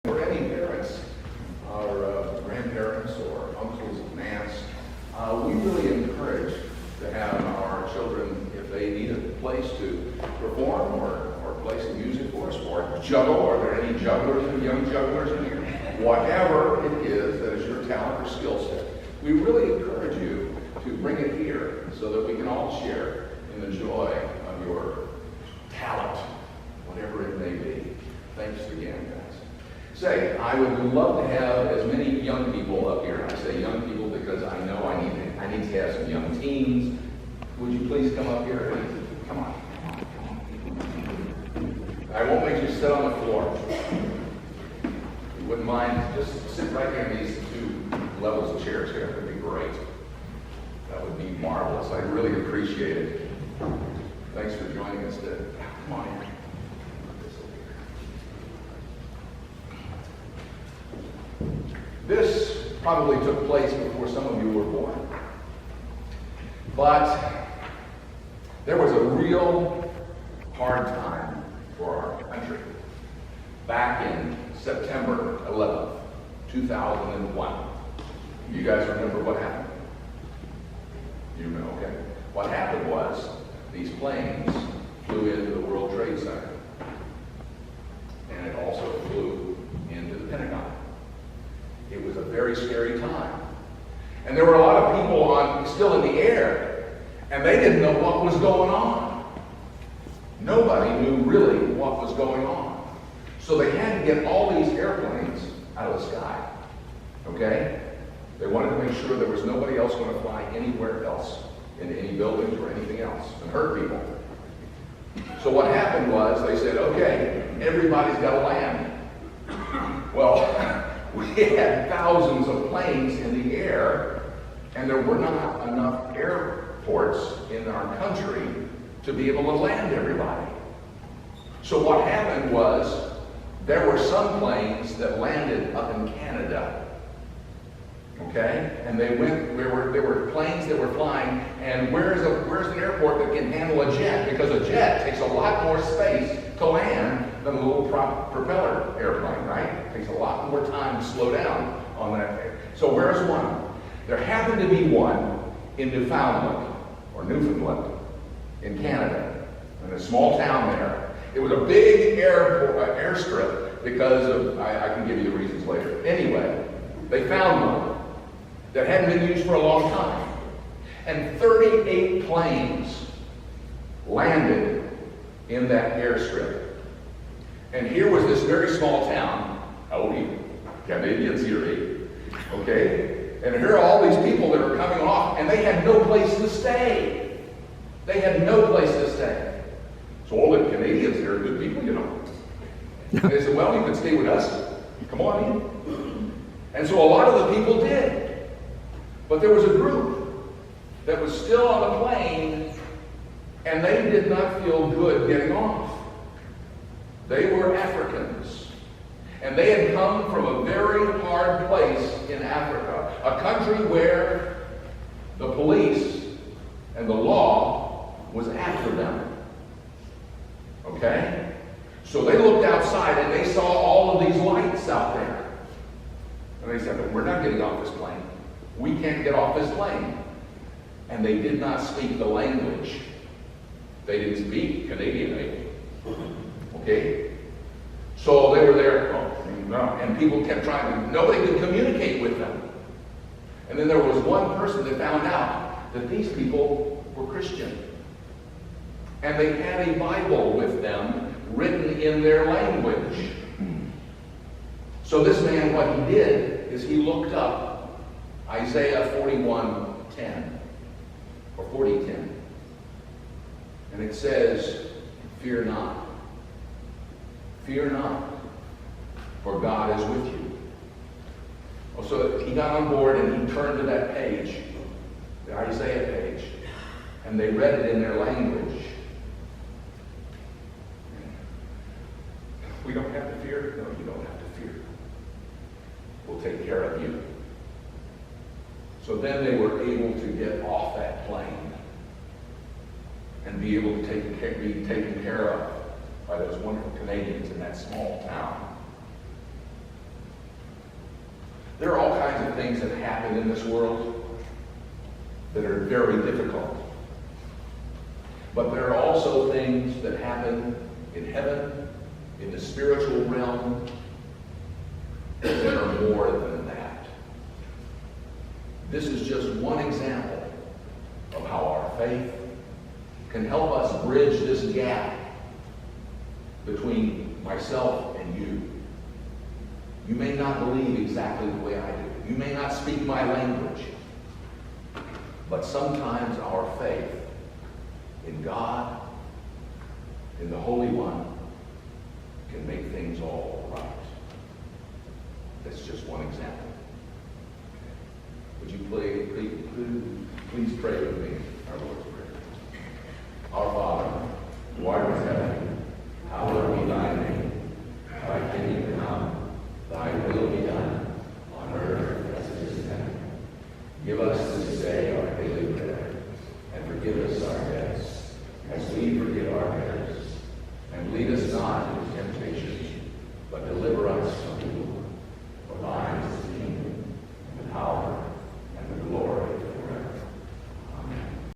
For any parents, or grandparents, or uncles and aunts, we really encourage to have our children, if they need a place to perform or play some music for us, or juggle. Are there any jugglers and young jugglers in here? Whatever it is that is your talent or skill set, we really encourage you to bring it here so that we can all share in the joy of your talent, whatever it may be. Thanks again, guys. Say, I would love to have as many young people up here. I say young people because I know I need to have some young teens. Would you please come up here? Come on. I won't make you sit on the floor. If you wouldn't mind, just sit right here in these two levels of chairs here. That would be great. That would be marvelous. I really appreciate it. Thanks for joining us today. Come on in. This probably took place before some of you were born. But there was a real hard time for our country back in September 11th, 2001. You guys remember what happened? You know, okay. What happened was these planes flew into the World Trade Center. And it also flew into the Pentagon. It was a very scary time. And there were a lot of people still in the air, and they didn't know what was going on. Nobody knew really what was going on. So they had to get all these airplanes out of the sky. Okay? They wanted to make sure there was nobody else going to fly anywhere else, in any buildings or anything else, and hurt people. So what happened was they said, okay, everybody's got to land. Well, we had thousands of planes in the air, and there were not enough airports in our country to be able to land everybody. So what happened was there were some planes that landed up in Canada. Okay? And there were planes that were flying, and where's an airport that can handle a jet? Because a jet takes a lot more space to land than a little propeller airplane, right? It takes a lot more time to slow down on that. So where's one? There happened to be one in Newfoundland, or Newfoundland, in Canada, in a small town there. It was a big airstrip because of, I can give you the reasons later. Anyway, they found one that hadn't been used for a long time. And 38 planes landed in that airstrip. And here was this very small town. How old are you? Canadians here, okay? And here are all these people that are coming off, and they had no place to stay. They had no place to stay. So all the Canadians here are good people, you know. And they said, well, you can stay with us. Come on in. And so a lot of the people did. But there was a group that was still on the plane, and they did not feel good getting off. They were Africans, and they had come from a very hard place in Africa, a country where the police and the law was after them. Okay? So they looked outside and they saw all of these lights out there. And they said, we're not getting off this plane. We can't get off this plane. And they did not speak the language. They didn't speak Canadian. Okay? So they were there, and people kept trying nobody could communicate with them. And then there was one person that found out that these people were Christian. And they had a Bible with them written in their language. So this man, what he did is he looked up Isaiah 41:10 or 40:10. And it says, fear not. Fear not, for God is with you. So he got on board and he turned to that page, the Isaiah page, and they read it in their language. We don't have to fear? No, you don't have to fear. We'll take care of you. So then they were able to get off that plane and be able to be taken care of by those wonderful Canadians in that small town. things that happen in this world that are very difficult. But there are also things that happen in heaven, in the spiritual realm, that are more than that. This is just one example of how our faith can help us bridge this gap between myself and you. You may not believe exactly the way I do. You may not speak my language. But sometimes our faith in God, in the Holy One, can make things all right. That's just one example. Would you please pray with me our Lord's Prayer. Our Father, who art in heaven, hallowed be thy name. Thy kingdom come, thy will be done, on earth as it is in heaven. Give us this day our daily bread, and forgive us